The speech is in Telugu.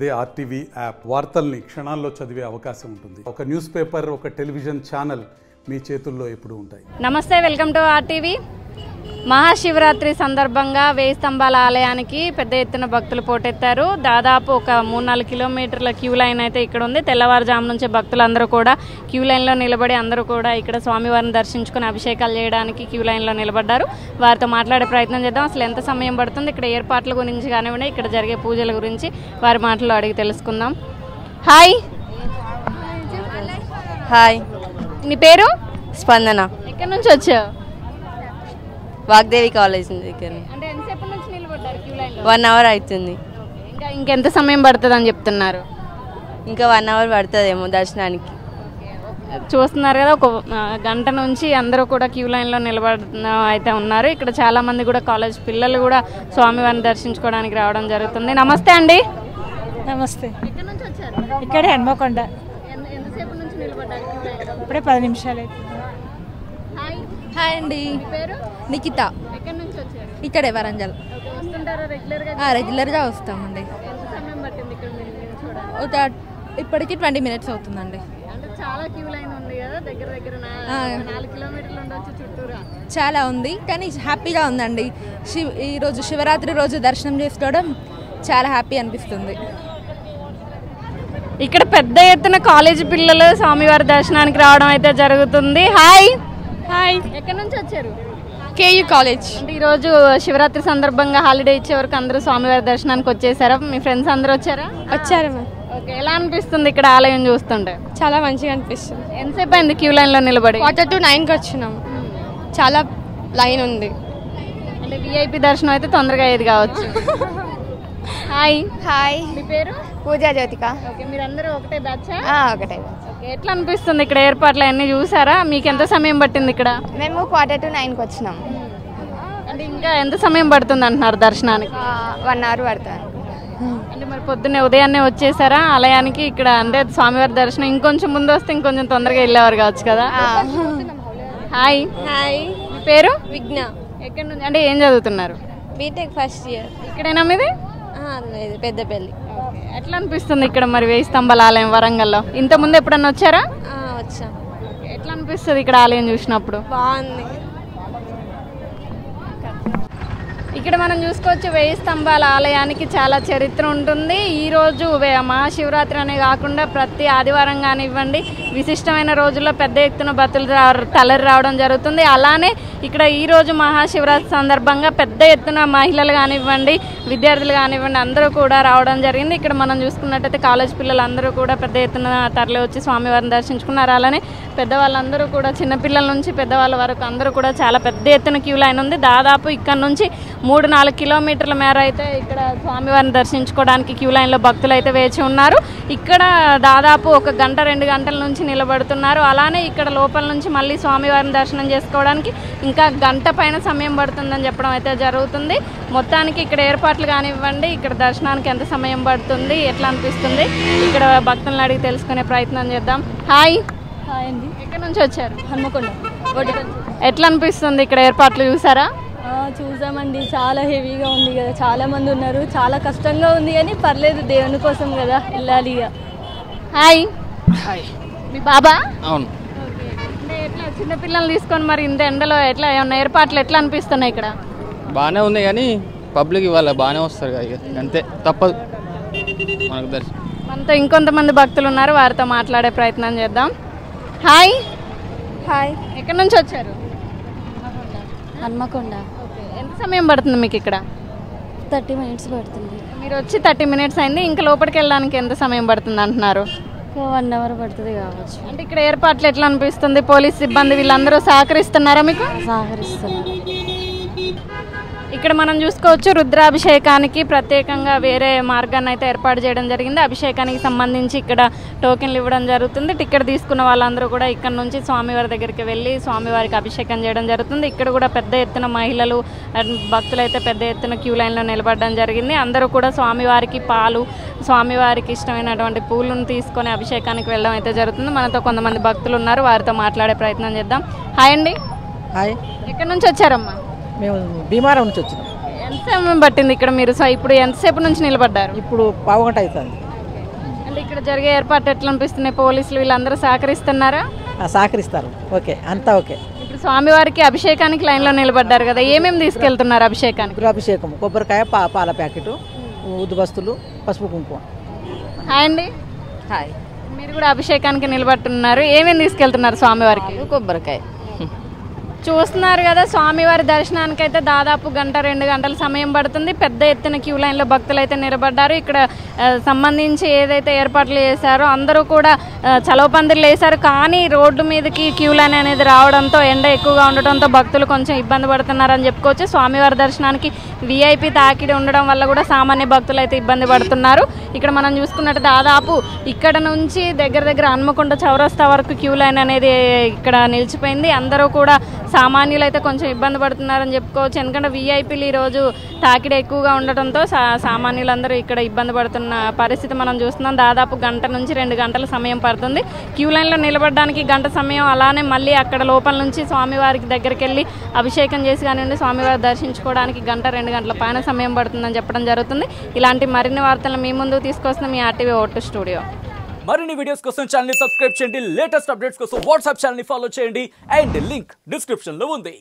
అదే ఆర్టీవీ యాప్ వార్తల్ని క్షణాల్లో చదివే అవకాశం ఉంటుంది. ఒక న్యూస్ పేపర్, ఒక టెలివిజన్ ఛానల్ మీ చేతుల్లో ఎప్పుడూ ఉంటాయి. నమస్తే, వెల్కమ్ టు ఆర్టీవీ. మహాశివరాత్రి సందర్భంగా 1000 స్తంభాల ఆలయానికి పెద్ద ఎత్తున భక్తులు పోటెత్తారు. దాదాపు ఒక 3-4 కిలోమీటర్ల క్యూ లైన్ అయితే ఇక్కడ ఉంది. తెల్లవారుజాము నుంచి భక్తులందరూ కూడా క్యూ లైన్లో నిలబడి అందరూ కూడా ఇక్కడ స్వామివారిని దర్శించుకుని అభిషేకాలు చేయడానికి క్యూ లైన్లో నిలబడ్డారు. వారితో మాట్లాడే ప్రయత్నం చేద్దాం. అసలు ఎంత సమయం పడుతుంది, ఇక్కడ ఏర్పాట్ల గురించి కానివ్వండి, ఇక్కడ జరిగే పూజల గురించి వారి మాటలు అడిగి తెలుసుకుందాం. హాయ్. హాయ్, నీ పేరు? స్పందన. ఎక్కడి నుంచి వచ్చావు? వాగ్దేవి కాలేజ్ దగ్గర. అంటే ఎంతసేపు నుంచి నిలబడ్డారు క్యూ లైన్లో? 1 అవర్ అవుతుంది. ఇంకెంత సమయం పడుతుంది అని చెప్తున్నారు? ఇంకా 1 అవర్ పడుతుందేమో దర్శనానికి. చూస్తున్నారు కదా, ఒక గంట నుంచి అందరూ కూడా క్యూ లైన్లో నిలబడిన అయితే ఉన్నారు. ఇక్కడ చాలా మంది కూడా కాలేజ్ పిల్లలు కూడా స్వామివారిని దర్శించుకోవడానికి రావడం జరుగుతుంది. నమస్తే అండి. నమస్తే. ఎక్కడి నుంచి వచ్చారు? ఇక్కడే హన్మకొండ. ఎంతసేపు నుంచి నిలబడ్డారు? ఇప్పుడే 10 నిమిషాలు అయితే. హాయ్. హాయ్ అండి, పేరు? నిఖిత. ఎక్కడి నుంచి వచ్చారు? ఇక్కడే వరంగల్. వస్తుంటారా రెగ్యులర్గా? రెగ్యులర్గా వస్తామండి. ఎంత సమయం పట్టింది ఇక్కడ నిల్చోవడానికి? ఇప్పటికి 20 మినిట్స్ అవుతుందండి. అంటే చాలా క్యూ లైన్ ఉంది కదా, దగ్గర 4 కిలోమీటర్లు ఉండొచ్చు చుట్టూరా. చాలా ఉంది, కానీ హ్యాపీగా ఉందండి. ఈరోజు శివరాత్రి రోజు దర్శనం చేసుకోవడం చాలా హ్యాపీ అనిపిస్తుంది. ఇక్కడ పెద్ద ఎత్తున కాలేజీ పిల్లలు స్వామివారి దర్శనానికి రావడం అయితే జరుగుతుంది. హాయ్. హాయ్. ఎక్కడి నుంచి వచ్చారు? KU college. అంటే ఈరోజు శివరాత్రి సందర్భంగా హాలిడే ఇచ్చే వరకు అందరూ స్వామివారి దర్శనానికి వచ్చేసారా? మీ ఫ్రెండ్స్ అందరూ వచ్చారా? వచ్చారు. ఓకే, ఎలా అనిపిస్తుంది ఇక్కడ ఆలయం చూస్తుంటే? చాలా మంచిగా అనిపిస్తుంది. ఎంతసేపు అయింది క్యూ లైన్లో నిలబడి? 8:45కి వచ్చినాం. చాలా లైన్ ఉంది. అంటే విఐపి దర్శనం అయితే తొందరగా అయ్యేది కావచ్చు. హాయ్. హాయ్, మీ పేరు? పూజా జ్యోతిక. ఓకే, మీరందరూ ఒకటే బ్యాచా? ఒకటే. ఓకే, ఎట్లా అనిపిస్తుంది ఇక్కడ ఏర్పాట్లు అన్నీ చూసారా? మీకు ఎంత సమయం పట్టింది ఇక్కడ? మేము 8:45కి వచ్చినాం. అంటే ఇంకా ఎంత సమయం పడుతుంది అంటున్నారు దర్శనానికి? 1 అవర్ పడుతుంది. అంటే మరి పొద్దున్నే ఉదయాన్నే వచ్చేసారా ఆలయానికి? ఇక్కడ అంటే స్వామివారి దర్శనం ఇంకొంచెం ముందు వస్తే ఇంకొంచెం తొందరగా వెళ్ళేవారు కావచ్చు కదా. హాయ్. హాయ్, మీ పేరు? విఘ్న. ఎక్కడి నుంచి, అంటే ఏం చదువుతున్నారు? BTech first year. ఇక్కడేనా మీది? లేదు, పెద్దపల్లి. ఎట్లా అనిపిస్తుంది ఇక్కడ మరి 1000 స్తంభాల ఆలయం వరంగల్లో? ఇంత ముందు ఎప్పుడన్నా వచ్చారా? వచ్చాం. ఎట్లా అనిపిస్తుంది ఇక్కడ ఆలయం చూసినప్పుడు? బాగుంది. ఇక్కడ మనం చూసుకోవచ్చు 1000 స్తంభాల ఆలయానికి చాలా చరిత్ర ఉంటుంది. ఈరోజు మహాశివరాత్రి అనే కాకుండా ప్రతి ఆదివారం కానివ్వండి, విశిష్టమైన రోజుల్లో పెద్ద ఎత్తున భక్తులు తలరి రావడం జరుగుతుంది. అలానే ఇక్కడ ఈరోజు మహాశివరాత్రి సందర్భంగా పెద్ద ఎత్తున మహిళలు కానివ్వండి, విద్యార్థులు కానివ్వండి అందరూ కూడా రావడం జరిగింది. ఇక్కడ మనం చూసుకున్నట్టయితే కాలేజ్ పిల్లలు అందరూ కూడా పెద్ద ఎత్తున తరలి వచ్చి స్వామివారిని దర్శించుకున్నారు. అలానే పెద్దవాళ్ళందరూ కూడా, చిన్నపిల్లల నుంచి పెద్దవాళ్ళ వరకు అందరూ కూడా చాలా పెద్ద ఎత్తున క్యూ లైన్ ఉంది. దాదాపు ఇక్కడ నుంచి 3-4 కిలోమీటర్ల మేర అయితే ఇక్కడ స్వామివారిని దర్శించుకోవడానికి క్యూ లైన్లో భక్తులు అయితే వేచి ఉన్నారు. ఇక్కడ దాదాపు 1 గంట 2 గంటల నుంచి నిలబడుతున్నారు. అలానే ఇక్కడ లోపల నుంచి మళ్ళీ స్వామివారిని దర్శనం చేసుకోవడానికి ఇంకా గంట పైన సమయం పడుతుందని చెప్పడం అయితే జరుగుతుంది. మొత్తానికి ఇక్కడ ఏర్పాట్లు కానివ్వండి, ఇక్కడ దర్శనానికి ఎంత సమయం పడుతుంది, ఎట్లా అనిపిస్తుంది, ఇక్కడ భక్తులను అడిగి తెలుసుకునే ప్రయత్నం చేద్దాం. హాయ్. హాయ్ అండి. ఎక్కడి నుంచి వచ్చారు? హన్మకొండ. ఎట్లా అనిపిస్తుంది ఇక్కడ ఏర్పాట్లు చూసారా? చూసామండి, చాలా హెవీగా ఉంది కదా, చాలా మంది ఉన్నారు, చాలా కష్టంగా ఉంది, కానీ పర్లేదు, దేవుని కోసం కదా వెళ్ళాలి ఇక. హాయ్. హాయ్. మీ బాబా? అవును. అంటే ఎట్లా చిన్నపిల్లల్ని తీసుకొని మరి ఇంత ఎండలో ఎట్లా ఏమన్నా ఏర్పాట్లు ఎట్లా అనిపిస్తున్నాయి ఇక్కడ? బాగానే ఉంది, కానీ పబ్లిక్ ఇవాళ బాగానే వస్తారు కదా, ఇక అంతే, తప్పదు మనకు దర్శనం. మనతో ఇంకొంతమంది భక్తులు ఉన్నారు, వారితో మాట్లాడే ప్రయత్నం చేద్దాం. హాయ్. హాయ్. ఎక్కడి నుంచి వచ్చారు? హన్మకొండ. ఎంత సమయం పడుతుంది మీకు ఇక్కడ? 30 మినిట్స్ పడుతుంది. మీరు వచ్చి 30 మినిట్స్ అయింది, ఇంకా లోపలికి వెళ్ళడానికి ఎంత సమయం పడుతుంది అంటున్నారు? 1 అవర్ పడుతుంది కావచ్చు. అంటే ఇక్కడ ఏర్పాట్లు ఎట్లా అనిపిస్తుంది? పోలీస్ సిబ్బంది వీళ్ళందరూ సహకరిస్తున్నారా మీకు? సహకరిస్తున్నారు. ఇక్కడ మనం చూసుకోవచ్చు రుద్రాభిషేకానికి ప్రత్యేకంగా వేరే మార్గాన్ని అయితే ఏర్పాటు చేయడం జరిగింది. అభిషేకానికి సంబంధించి ఇక్కడ టోకెన్లు ఇవ్వడం జరుగుతుంది. టికెట్ తీసుకున్న వాళ్ళందరూ కూడా ఇక్కడ నుంచి స్వామివారి దగ్గరికి వెళ్ళి స్వామివారికి అభిషేకం చేయడం జరుగుతుంది. ఇక్కడ కూడా పెద్ద ఎత్తున మహిళలు భక్తులు అయితే పెద్ద ఎత్తున క్యూ లైన్లో నిలబడడం జరిగింది. అందరూ కూడా స్వామివారికి పాలు, స్వామివారికి ఇష్టమైనటువంటి పూలను తీసుకొని అభిషేకానికి వెళ్ళడం అయితే జరుగుతుంది. మనతో కొంతమంది భక్తులు ఉన్నారు, వారితో మాట్లాడే ప్రయత్నం చేద్దాం. హాయ్ అండి. హాయ్. ఎక్కడి నుంచి వచ్చారమ్మా? మేము భీమారం నుంచి వచ్చినాం. ఎంత సమయం పట్టింది ఇక్కడ మీరు? ఇప్పుడు ఎంతసేపు నుంచి నిలబడ్డారు? ఇప్పుడు 1:15 అవుతుంది. అంటే ఇక్కడ జరిగే ఏర్పాటు ఎట్లా అనిపిస్తున్నాయి? పోలీసులు వీళ్ళందరూ సహకరిస్తున్నారా? సహకరిస్తారు. ఓకే, అంతా ఓకే. ఇప్పుడు స్వామివారికి అభిషేకానికి లైన్లో నిలబడ్డారు కదా, ఏమేమి తీసుకెళ్తున్నారు అభిషేకానికి? అభిషేకం, కొబ్బరికాయ, పాల ప్యాకెట్, ఉద్దుబస్తులు, పసుపు కుంకుమ. హాయ్ అండి. హాయ్. మీరు కూడా అభిషేకానికి నిలబడుతున్నారు, ఏమేమి తీసుకెళ్తున్నారు స్వామివారికి? కొబ్బరికాయ. చూస్తున్నారు కదా, స్వామివారి దర్శనానికి అయితే దాదాపు 1-2 గంటల సమయం పడుతుంది. పెద్ద ఎత్తున క్యూ లైన్లో భక్తులు అయితే నిలబడ్డారు. ఇక్కడ సంబంధించి ఏదైతే ఏర్పాట్లు చేశారో అందరూ కూడా చలవ పందిర్లు వేశారు. కానీ రోడ్డు మీదకి క్యూ లైన్ అనేది రావడంతో, ఎండ ఎక్కువగా ఉండడంతో భక్తులు కొంచెం ఇబ్బంది పడుతున్నారని చెప్పుకోవచ్చు. స్వామివారి దర్శనానికి విఐపి తాకిడి ఉండడం వల్ల కూడా సామాన్య భక్తులు అయితే ఇబ్బంది పడుతున్నారు. ఇక్కడ మనం చూసుకున్నట్టు దాదాపు ఇక్కడ నుంచి దగ్గర హన్మకొండ చౌరస్తా వరకు క్యూ లైన్ అనేది ఇక్కడ నిలిచిపోయింది. అందరూ కూడా సామాన్యులు అయితే కొంచెం ఇబ్బంది పడుతున్నారని చెప్పుకోవచ్చు. ఎందుకంటే విఐపీలు ఈరోజు తాకిడి ఎక్కువగా ఉండటంతో సామాన్యులందరూ ఇక్కడ ఇబ్బంది పడుతున్న పరిస్థితి మనం చూస్తున్నాం. దాదాపు 1 నుంచి 2 గంటల సమయం పడుతుంది. క్యూ లైన్లో నిలబడడానికి 1 గంట సమయం, అలానే మళ్ళీ అక్కడ లోపల నుంచి స్వామివారికి దగ్గరికి వెళ్ళి అభిషేకం చేసి కానివ్వండి స్వామివారి దర్శించుకోవడానికి 1-2 గంటల పైన సమయం పడుతుందని చెప్పడం జరుగుతుంది. ఇలాంటి మరిన్ని వార్తలు మీ ముందుకు తీసుకొస్తున్న మీ RTV ఓటు స్టూడియో. మరిన్ని వీడియోస్ కోసం ఛానల్ ని సబ్స్క్రైబ్ చేయండి, లేటెస్ట్ అప్డేట్స్ కోసం వాట్సాప్ ఛానల్ ని ఫాలో చేయండి, అండ్ లింక్ డిస్క్రిప్షన్ లో ఉంది.